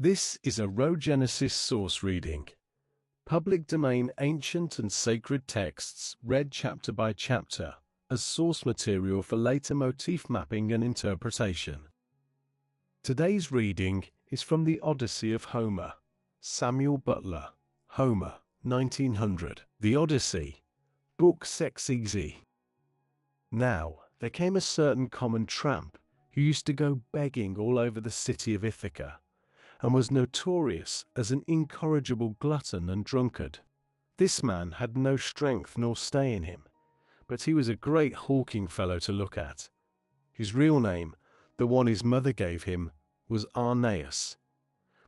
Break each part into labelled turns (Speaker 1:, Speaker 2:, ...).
Speaker 1: This is a Rhogenesis Source Reading. Public domain ancient and sacred texts read chapter by chapter as source material for later motif mapping and interpretation. Today's reading is from the Odyssey of Homer. Samuel Butler, Homer, 1900. The Odyssey, Book 6 Easy. Now, there came a certain common tramp who used to go begging all over the city of Ithaca, and was notorious as an incorrigible glutton and drunkard. This man had no strength nor stay in him, but he was a great hawking fellow to look at. His real name, the one his mother gave him, was Arneus,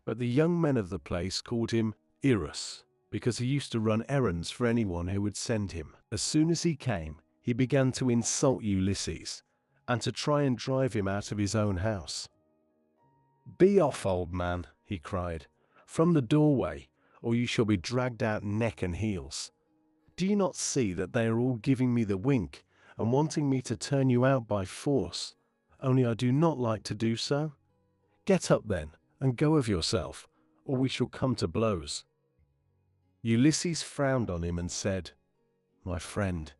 Speaker 1: but the young men of the place called him Eros, because he used to run errands for anyone who would send him. As soon as he came, he began to insult Ulysses, and to try and drive him out of his own house. "Be off, old man," he cried, "from the doorway, or you shall be dragged out neck and heels. Do you not see that they are all giving me the wink and wanting me to turn you out by force, only I do not like to do so? Get up then, and go of yourself, or we shall come to blows." Ulysses frowned on him and said, "My friend,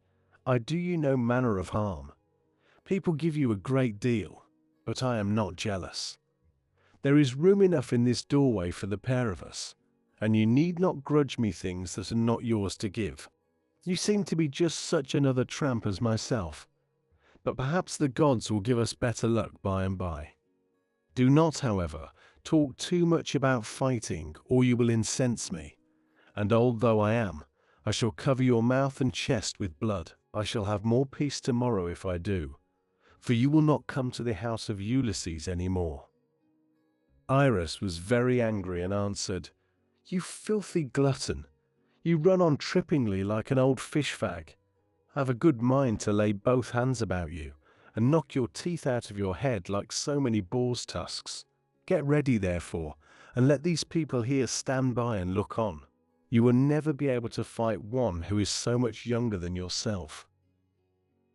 Speaker 1: I do you no manner of harm. People give you a great deal, but I am not jealous. There is room enough in this doorway for the pair of us, and you need not grudge me things that are not yours to give. You seem to be just such another tramp as myself, but perhaps the gods will give us better luck by and by. Do not, however, talk too much about fighting, or you will incense me, and old though I am, I shall cover your mouth and chest with blood. I shall have more peace tomorrow if I do, for you will not come to the house of Ulysses any more." Iris was very angry and answered, "You filthy glutton, you run on trippingly like an old fish fag. I have a good mind to lay both hands about you, and knock your teeth out of your head like so many boar's tusks. Get ready, therefore, and let these people here stand by and look on. You will never be able to fight one who is so much younger than yourself."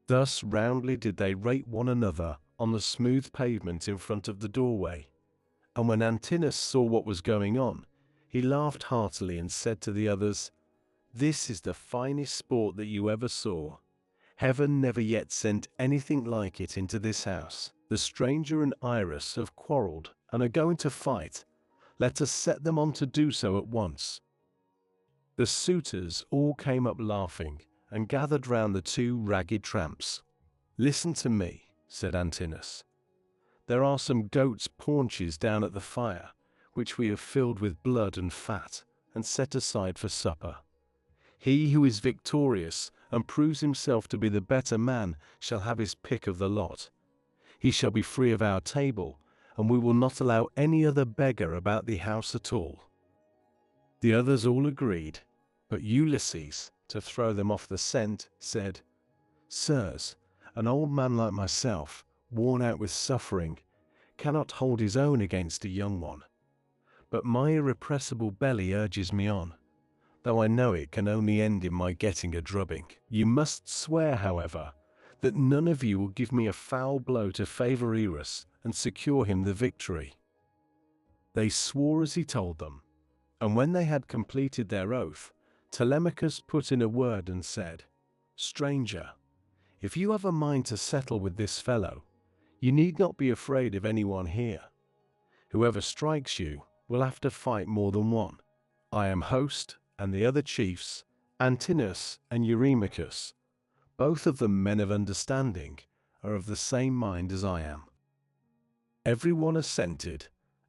Speaker 1: Thus roundly did they rate one another on the smooth pavement in front of the doorway. And when Antinous saw what was going on, he laughed heartily and said to the others, "This is the finest sport that you ever saw. Heaven never yet sent anything like it into this house. The stranger and Iris have quarreled and are going to fight. Let us set them on to do so at once." The suitors all came up laughing and gathered round the two ragged tramps. "Listen to me," said Antinous. "There are some goats' paunches down at the fire, which we have filled with blood and fat, and set aside for supper. He who is victorious and proves himself to be the better man shall have his pick of the lot. He shall be free of our table, and we will not allow any other beggar about the house at all." The others all agreed, but Ulysses, to throw them off the scent, said, "Sirs, an old man like myself, worn out with suffering, cannot hold his own against a young one. But my irrepressible belly urges me on, though I know it can only end in my getting a drubbing. You must swear, however, that none of you will give me a foul blow to favor Eros and secure him the victory." They swore as he told them, and when they had completed their oath, Telemachus put in a word and said, "Stranger, if you have a mind to settle with this fellow, you need not be afraid of anyone here. Whoever strikes you will have to fight more than one. I am host, and the other chiefs, Antinous and Eurymachus, both of them men of understanding, are of the same mind as I am." Everyone assented,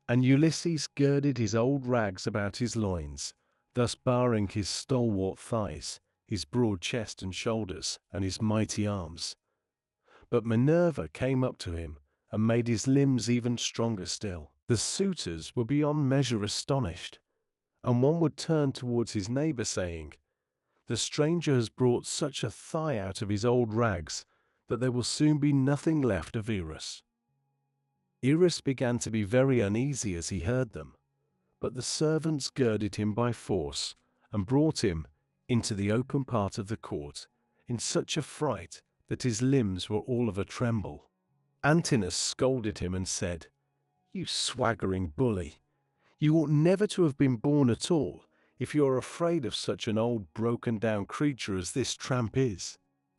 Speaker 1: and Ulysses girded his old rags about his loins, thus barring his stalwart thighs, his broad chest and shoulders, and his mighty arms. But Minerva came up to him and made his limbs even stronger still. The suitors were beyond measure astonished, and one would turn towards his neighbor saying, "The stranger has brought such a thigh out of his old rags that there will soon be nothing left of Eros." Eros began to be very uneasy as he heard them, but the servants girded him by force and brought him into the open part of the court in such a fright that his limbs were all of a tremble. Antinous scolded him and said, "You swaggering bully, You ought never to have been born at all, if you are afraid of such an old broken-down creature as this tramp is.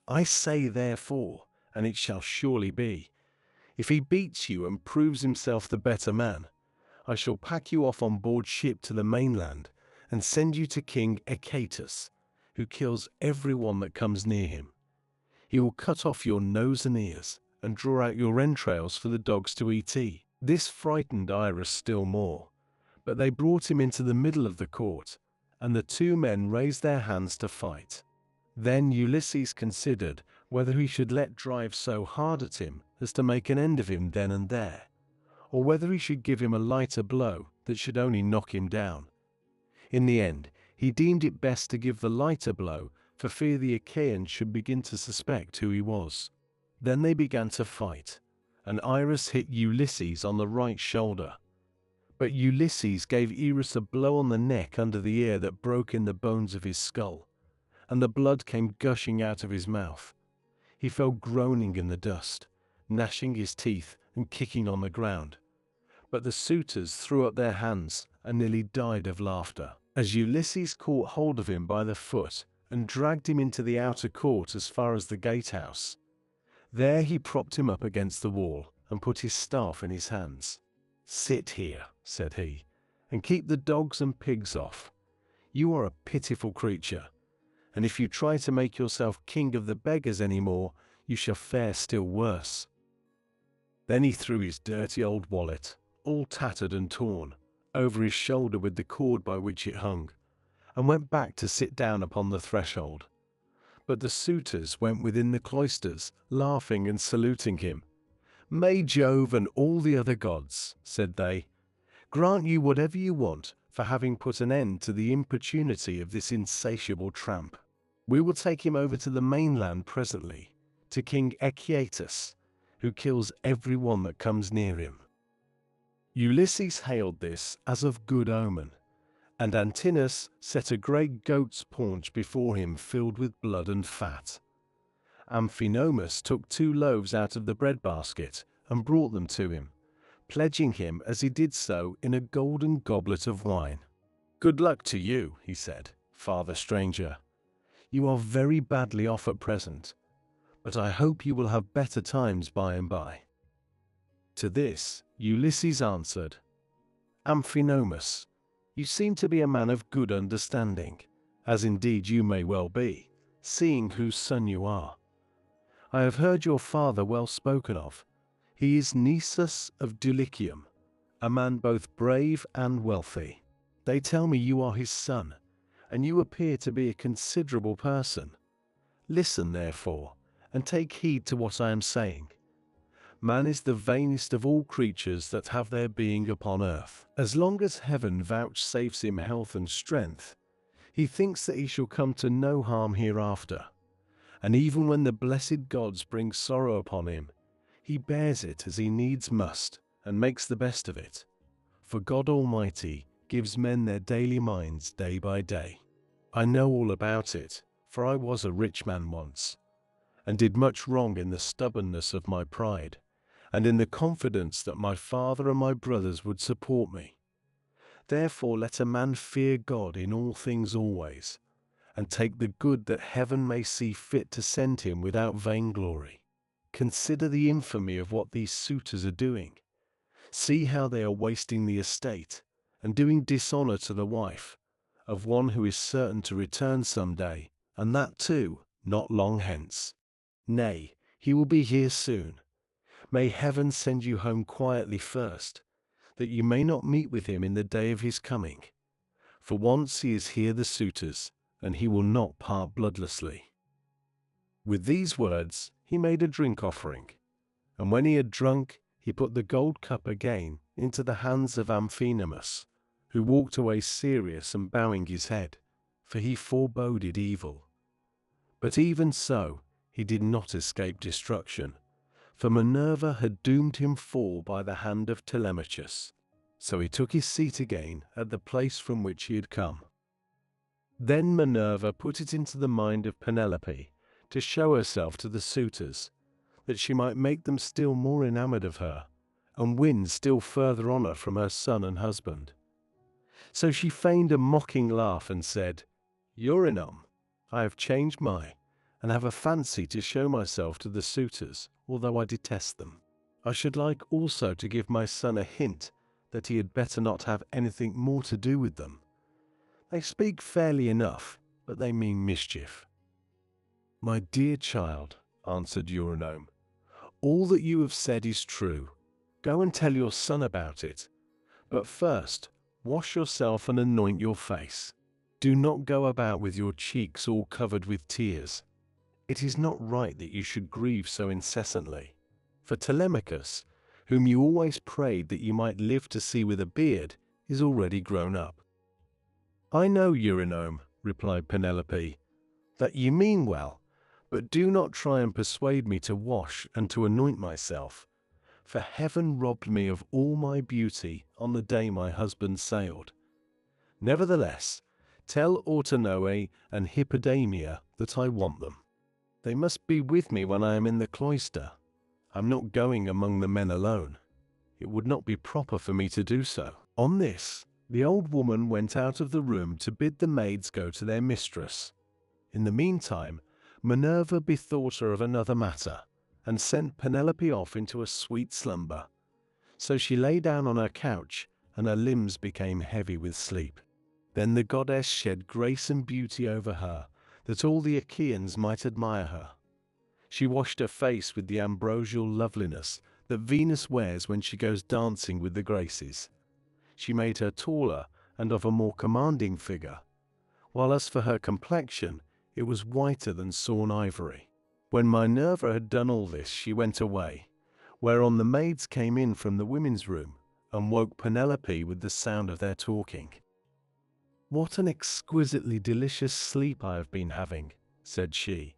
Speaker 1: I say therefore, and it shall surely be, if he beats you and proves himself the better man, I shall pack you off on board ship to the mainland and send you to King Achatus, who kills everyone that comes near him. He will cut off your nose and ears and draw out your entrails for the dogs to eat. This frightened Iris still more, but they brought him into the middle of the court, and the two men raised their hands to fight. Then Ulysses considered whether he should let drive so hard at him as to make an end of him then and there, or whether he should give him a lighter blow that should only knock him down. In the end, he deemed it best to give the lighter blow, for fear the Achaeans should begin to suspect who he was. Then they began to fight, and Iris hit Ulysses on the right shoulder. But Ulysses gave Iris a blow on the neck under the ear that broke in the bones of his skull, and the blood came gushing out of his mouth. He fell groaning in the dust, gnashing his teeth and kicking on the ground. But the suitors threw up their hands and nearly died of laughter, as Ulysses caught hold of him by the foot and dragged him into the outer court as far as the gatehouse. There he propped him up against the wall and put his staff in his hands. "Sit here," said he, "and keep the dogs and pigs off. You are a pitiful creature, and if you try to make yourself king of the beggars any more, you shall fare still worse." Then he threw his dirty old wallet, all tattered and torn, over his shoulder with the cord by which it hung, and went back to sit down upon the threshold. But the suitors went within the cloisters, laughing and saluting him. "May Jove and all the other gods," said they, "grant you whatever you want for having put an end to the importunity of this insatiable tramp. We will take him over to the mainland presently, to King Achaetus, who kills every one that comes near him." Ulysses hailed this as of good omen, and Antinous set a great goat's paunch before him filled with blood and fat. Amphinomus took 2 loaves out of the breadbasket and brought them to him, pledging him as he did so in a golden goblet of wine. "Good luck to you," he said, "father stranger. You are very badly off at present, but I hope you will have better times by and by." To this Ulysses answered, "Amphinomus, you seem to be a man of good understanding, as indeed you may well be, seeing whose son you are. I have heard your father well spoken of. He is Nisus of Dulichium, a man both brave and wealthy. They tell me you are his son, and you appear to be a considerable person. Listen, therefore, and take heed to what I am saying. Man is the vainest of all creatures that have their being upon earth. As long as heaven vouchsafes him health and strength, he thinks that he shall come to no harm hereafter. And even when the blessed gods bring sorrow upon him, he bears it as he needs must, and makes the best of it. For God Almighty gives men their daily minds day by day. I know all about it, for I was a rich man once, and did much wrong in the stubbornness of my pride, and in the confidence that my father and my brothers would support me. Therefore let a man fear God in all things always, and take the good that heaven may see fit to send him without vainglory. Consider the infamy of what these suitors are doing. See how they are wasting the estate, and doing dishonor to the wife, of one who is certain to return some day, and that too, not long hence. Nay, he will be here soon. May heaven send you home quietly first, that you may not meet with him in the day of his coming. For once he is here the suitors, and he will not part bloodlessly." With these words he made a drink offering, and when he had drunk, he put the gold cup again into the hands of Amphinomus, who walked away serious and bowing his head, for he foreboded evil. But even so, he did not escape destruction, for Minerva had doomed him fall by the hand of Telemachus. So he took his seat again at the place from which he had come. Then Minerva put it into the mind of Penelope to show herself to the suitors, that she might make them still more enamored of her, and win still further honor from her son and husband. So she feigned a mocking laugh and said, Eurynome, I have changed and have a fancy to show myself to the suitors, although I detest them. I should like also to give my son a hint that he had better not have anything more to do with them. They speak fairly enough, but they mean mischief. My dear child, answered Eurynome, all that you have said is true. Go and tell your son about it. But first, wash yourself and anoint your face. Do not go about with your cheeks all covered with tears. It is not right that you should grieve so incessantly. For Telemachus, whom you always prayed that you might live to see with a beard, is already grown up. I know, Eurynome, replied Penelope, that you mean well, but do not try and persuade me to wash and to anoint myself, for heaven robbed me of all my beauty on the day my husband sailed. Nevertheless, tell Autonoe and Hippodamia that I want them. They must be with me when I am in the cloister. I'm not going among the men alone. It would not be proper for me to do so. On this, the old woman went out of the room to bid the maids go to their mistress. In the meantime, Minerva bethought her of another matter, and sent Penelope off into a sweet slumber. So she lay down on her couch, and her limbs became heavy with sleep. Then the goddess shed grace and beauty over her, that all the Achaeans might admire her. She washed her face with the ambrosial loveliness that Venus wears when she goes dancing with the Graces. She made her taller and of a more commanding figure, while as for her complexion, it was whiter than sawn ivory. When Minerva had done all this, she went away, whereon the maids came in from the women's room, and woke Penelope with the sound of their talking. What an exquisitely delicious sleep I have been having, said she,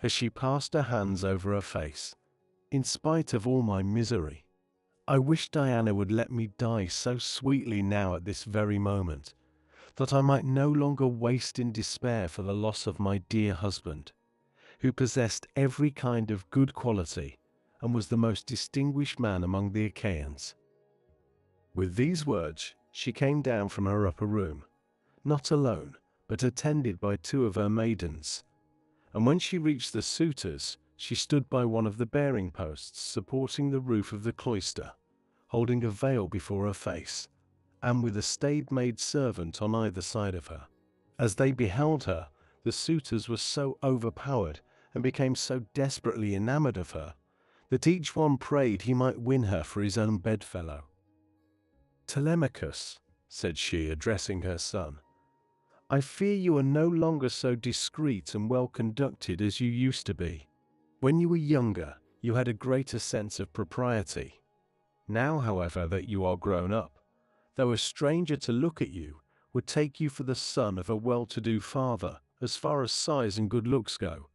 Speaker 1: as she passed her hands over her face, in spite of all my misery. I wish Diana would let me die so sweetly now at this very moment, that I might no longer waste in despair for the loss of my dear husband, who possessed every kind of good quality and was the most distinguished man among the Achaeans. With these words, she came down from her upper room, not alone, but attended by 2 of her maidens. And when she reached the suitors, she stood by one of the bearing posts supporting the roof of the cloister, holding a veil before her face, and with a staid maid servant on either side of her. As they beheld her, the suitors were so overpowered and became so desperately enamored of her, that each one prayed he might win her for his own bedfellow. Telemachus, said she, addressing her son, I fear you are no longer so discreet and well conducted as you used to be. When you were younger, you had a greater sense of propriety. Now, however, that you are grown up, though a stranger to look at you would take you for the son of a well-to-do father, as far as size and good looks go,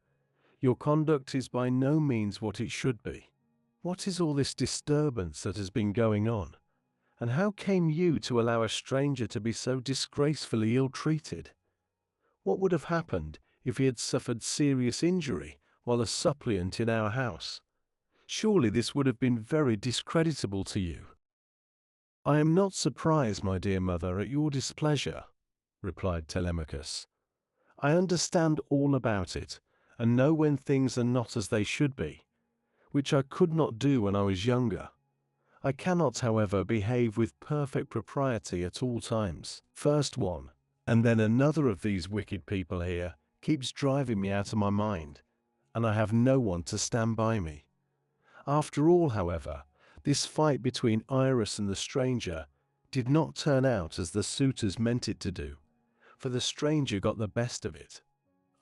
Speaker 1: your conduct is by no means what it should be. What is all this disturbance that has been going on? And how came you to allow a stranger to be so disgracefully ill-treated? What would have happened if he had suffered serious injury while a suppliant in our house? Surely this would have been very discreditable to you. I am not surprised, my dear mother, at your displeasure, replied Telemachus. I understand all about it, and know when things are not as they should be, which I could not do when I was younger. I cannot, however, behave with perfect propriety at all times. First one, and then another of these wicked people here keeps driving me out of my mind, and I have no one to stand by me. After all, however, this fight between Iris and the stranger did not turn out as the suitors meant it to do, for the stranger got the best of it.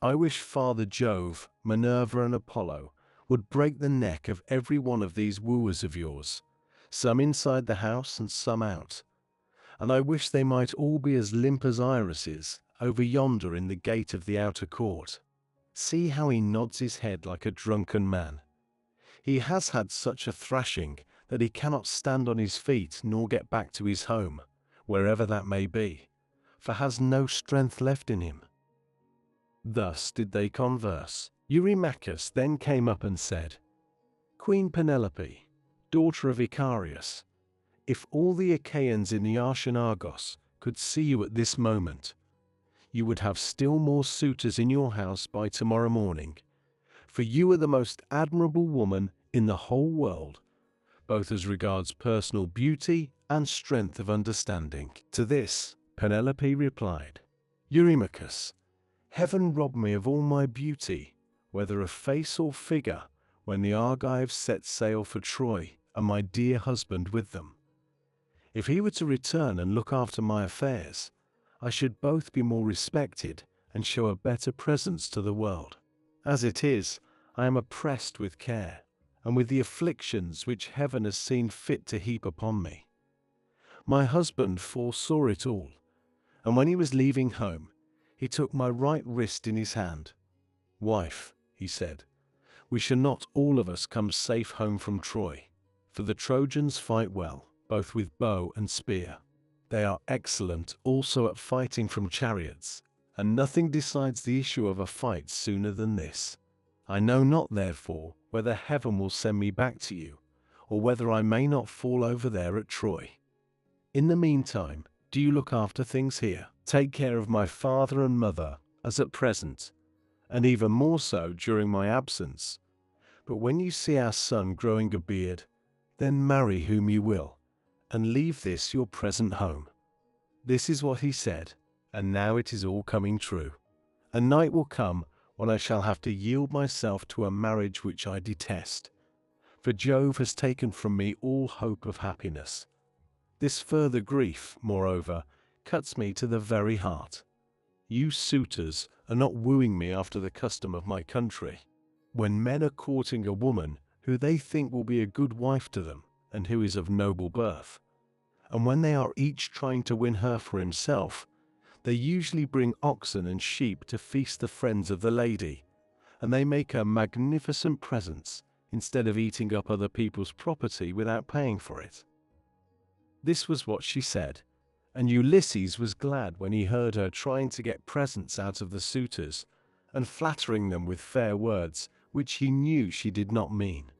Speaker 1: I wish Father Jove, Minerva, and Apollo would break the neck of every one of these wooers of yours, some inside the house and some out, and I wish they might all be as limp as Iris is over yonder in the gate of the outer court. See how he nods his head like a drunken man. He has had such a thrashing that he cannot stand on his feet nor get back to his home, wherever that may be, for has no strength left in him. Thus did they converse. Eurymachus then came up and said, Queen Penelope, daughter of Icarius, if all the Achaeans in the Artian Argos could see you at this moment, you would have still more suitors in your house by tomorrow morning, for you are the most admirable woman in the whole world, both as regards personal beauty and strength of understanding." To this, Penelope replied, "Eurymachus, heaven robbed me of all my beauty, whether of face or figure, when the Argives set sail for Troy, and my dear husband with them. If he were to return and look after my affairs, I should both be more respected and show a better presence to the world. As it is, I am oppressed with care, and with the afflictions which heaven has seen fit to heap upon me. My husband foresaw it all, and when he was leaving home, he took my right wrist in his hand. 'Wife,' he said, 'we shall not all of us come safe home from Troy, for the Trojans fight well, both with bow and spear. They are excellent also at fighting from chariots, and nothing decides the issue of a fight sooner than this. I know not, therefore, whether heaven will send me back to you, or whether I may not fall over there at Troy. In the meantime, do you look after things here. Take care of my father and mother, as at present, and even more so during my absence. But when you see our son growing a beard, then marry whom you will, and leave this your present home.' This is what he said, and now it is all coming true. A night will come when I shall have to yield myself to a marriage which I detest, for Jove has taken from me all hope of happiness. This further grief, moreover, cuts me to the very heart. You suitors are not wooing me after the custom of my country. When men are courting a woman who they think will be a good wife to them, and who is of noble birth, and when they are each trying to win her for himself, they usually bring oxen and sheep to feast the friends of the lady, and they make her magnificent presents instead of eating up other people's property without paying for it." This was what she said, and Ulysses was glad when he heard her trying to get presents out of the suitors, and flattering them with fair words, which he knew she did not mean.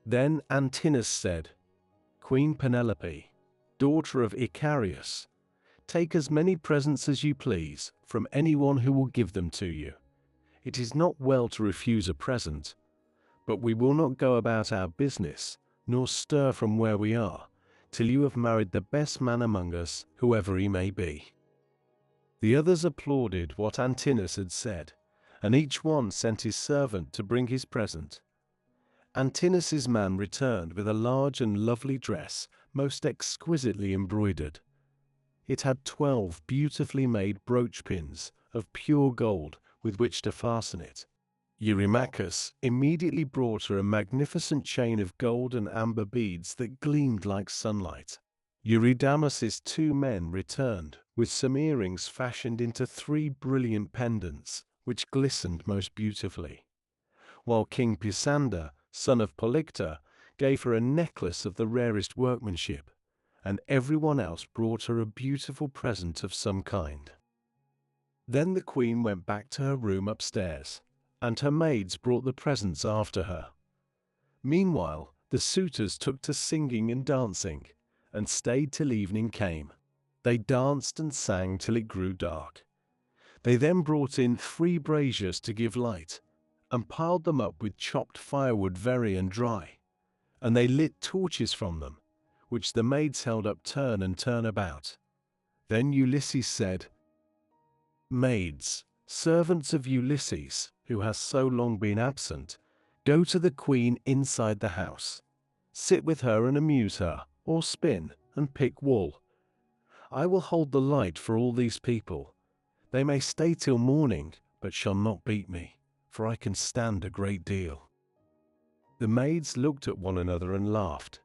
Speaker 1: Then Antinous said, "Queen Penelope, daughter of Icarius, take as many presents as you please from anyone who will give them to you. It is not well to refuse a present, but we will not go about our business, nor stir from where we are, till you have married the best man among us, whoever he may be." The others applauded what Antinous had said, and each one sent his servant to bring his present. Antinous' man returned with a large and lovely dress, most exquisitely embroidered. It had 12 beautifully made brooch pins of pure gold with which to fasten it. Eurymachus immediately brought her a magnificent chain of gold and amber beads that gleamed like sunlight. Eurydamas' 2 men returned with some earrings fashioned into 3 brilliant pendants, which glistened most beautifully, while King Pisander, son of Polyctor, gave her a necklace of the rarest workmanship, and everyone else brought her a beautiful present of some kind. Then the queen went back to her room upstairs, and her maids brought the presents after her. Meanwhile, the suitors took to singing and dancing, and stayed till evening came. They danced and sang till it grew dark. They then brought in 3 braziers to give light, and piled them up with chopped firewood very and dry, and they lit torches from them, which the maids held up turn and turn about. Then Ulysses said, "Maids, servants of Ulysses, who has so long been absent, go to the queen inside the house. Sit with her and amuse her, or spin and pick wool. I will hold the light for all these people. They may stay till morning, but shall not beat me, for I can stand a great deal." The maids looked at one another and laughed,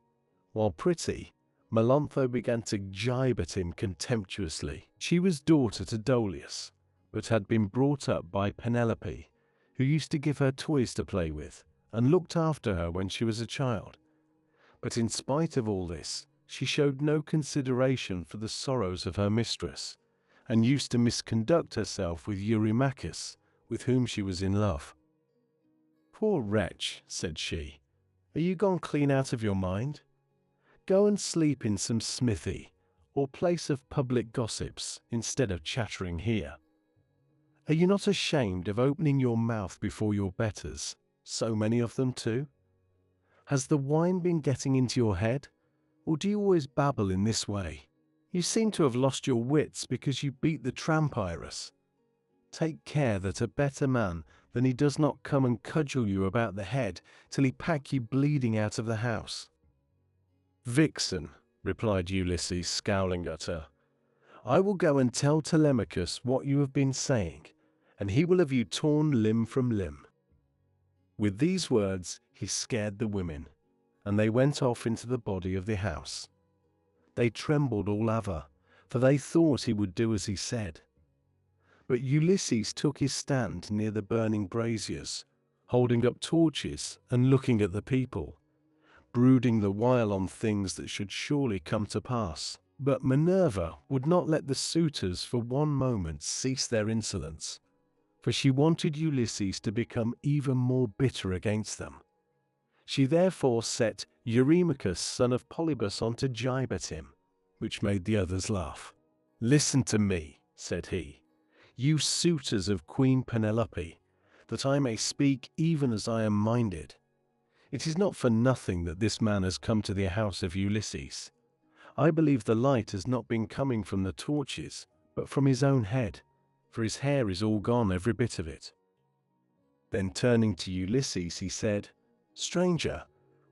Speaker 1: while pretty Melantho began to gibe at him contemptuously. She was daughter to Dolius, but had been brought up by Penelope, who used to give her toys to play with, and looked after her when she was a child. But in spite of all this, she showed no consideration for the sorrows of her mistress, and used to misconduct herself with Eurymachus, with whom she was in love. "Poor wretch," said she, "are you gone clean out of your mind? Go and sleep in some smithy, or place of public gossips instead of chattering here? Are you not ashamed of opening your mouth before your betters, so many of them too? Has the wine been getting into your head, or do you always babble in this way? You seem to have lost your wits because you beat the tramp Iris. Take care that a better man than he does not come and cudgel you about the head till he pack you bleeding out of the house. Vixen, replied Ulysses, scowling at her, I will go and tell Telemachus what you have been saying, and he will have you torn limb from limb. With these words he scared the women, and they went off into the body of the house. They trembled all over, for they thought he would do as he said. But Ulysses took his stand near the burning braziers, holding up torches and looking at the people, brooding the while on things that should surely come to pass. But Minerva would not let the suitors for one moment cease their insolence, for she wanted Ulysses to become even more bitter against them. She therefore set Eurymachus, son of Polybus, on to jibe at him, which made the others laugh. Listen to me, said he, you suitors of Queen Penelope, that I may speak even as I am minded. It is not for nothing that this man has come to the house of Ulysses. I believe the light has not been coming from the torches, but from his own head, for his hair is all gone, every bit of it. Then turning to Ulysses, he said, Stranger,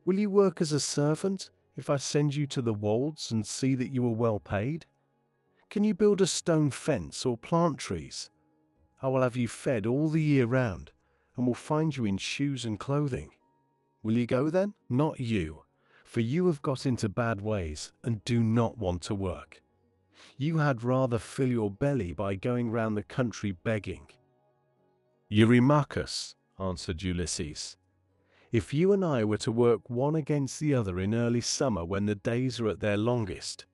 Speaker 1: will you work as a servant if I send you to the wolds and see that you are well paid? Can you build a stone fence or plant trees? I will have you fed all the year round, and will find you in shoes and clothing. Will you go then? Not you, for you have got into bad ways and do not want to work. You had rather fill your belly by going round the country begging. Eurymachus, answered Ulysses, if you and I were to work one against the other in early summer when the days are at their longest,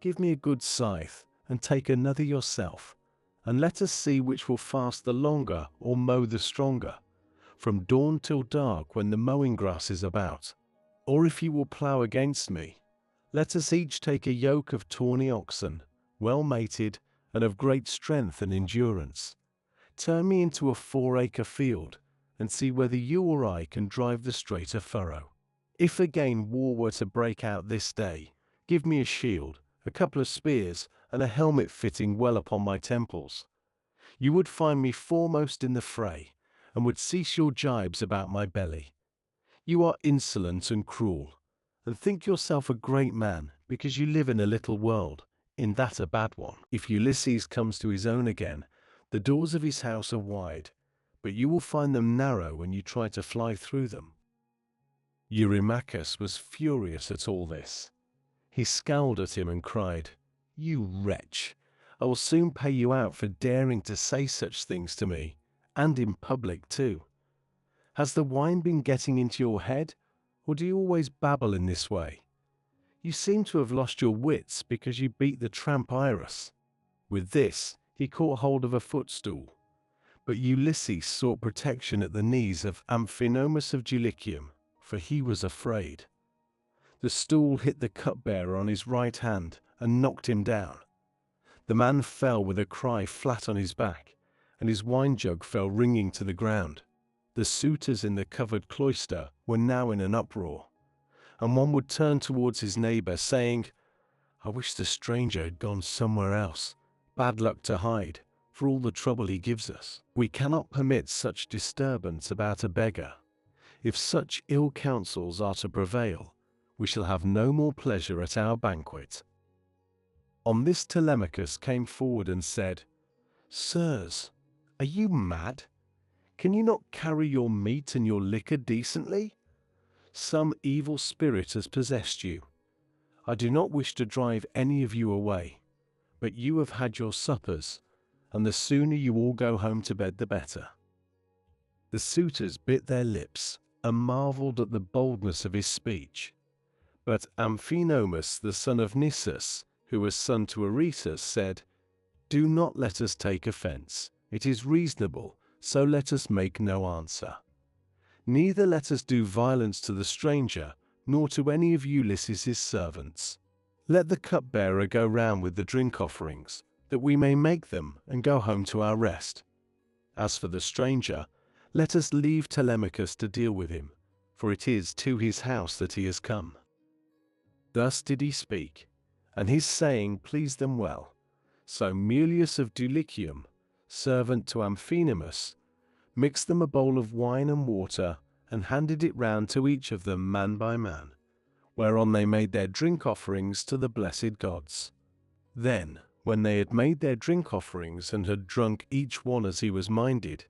Speaker 1: give me a good scythe and take another yourself, and let us see which will fast the longer or mow the stronger, from dawn till dark when the mowing grass is about. Or if you will plough against me, let us each take a yoke of tawny oxen, well mated and of great strength and endurance. Turn me into a 4-acre field, and see whether you or I can drive the straighter furrow. If again war were to break out this day, give me a shield, a couple of spears, and a helmet fitting well upon my temples. You would find me foremost in the fray, and would cease your jibes about my belly. You are insolent and cruel, and think yourself a great man because you live in a little world, in that a bad one. If Ulysses comes to his own again, the doors of his house are wide, but you will find them narrow when you try to fly through them. Eurymachus was furious at all this. He scowled at him and cried, You wretch! I will soon pay you out for daring to say such things to me, and in public too. Has the wine been getting into your head, or do you always babble in this way? You seem to have lost your wits because you beat the tramp Iris. With this, he caught hold of a footstool, but Ulysses sought protection at the knees of Amphinomus of Dulichium, for he was afraid. The stool hit the cupbearer on his right hand and knocked him down. The man fell with a cry flat on his back, and his wine jug fell ringing to the ground. The suitors in the covered cloister were now in an uproar, and one would turn towards his neighbor, saying, I wish the stranger had gone somewhere else. Bad luck to hide, for all the trouble he gives us. We cannot permit such disturbance about a beggar. If such ill counsels are to prevail, we shall have no more pleasure at our banquet. On this Telemachus came forward and said, Sirs, are you mad? Can you not carry your meat and your liquor decently? Some evil spirit has possessed you. I do not wish to drive any of you away, but you have had your suppers, and the sooner you all go home to bed the better. The suitors bit their lips and marveled at the boldness of his speech. But Amphinomus, the son of Nisus, who was son to Aretus, said, Do not let us take offense. It is reasonable, so let us make no answer. Neither let us do violence to the stranger, nor to any of Ulysses' servants. Let the cupbearer go round with the drink offerings, that we may make them and go home to our rest. As for the stranger, let us leave Telemachus to deal with him, for it is to his house that he has come." Thus did he speak, and his saying pleased them well. So Mulius of Dulichium, servant to Amphinomus, mixed them a bowl of wine and water, and handed it round to each of them man by man, whereon they made their drink offerings to the blessed gods. Then, when they had made their drink offerings and had drunk each one as he was minded,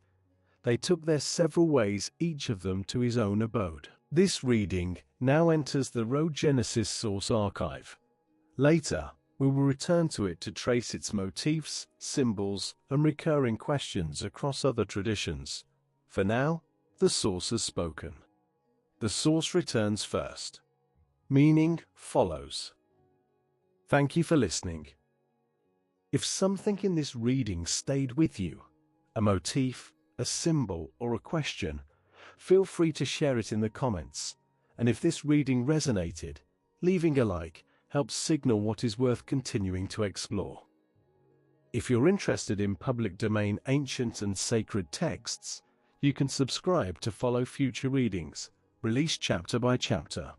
Speaker 1: they took their several ways each of them to his own abode. This reading now enters the Rhogenesis Source Archive. Later, we will return to it to trace its motifs, symbols, and recurring questions across other traditions. For now, the source has spoken. The source returns first. Meaning follows. Thank you for listening. If something in this reading stayed with you, a motif, a symbol, or a question, feel free to share it in the comments. And if this reading resonated, leaving a like helps signal what is worth continuing to explore. If you're interested in public domain ancient and sacred texts, you can subscribe to follow future readings, released chapter by chapter.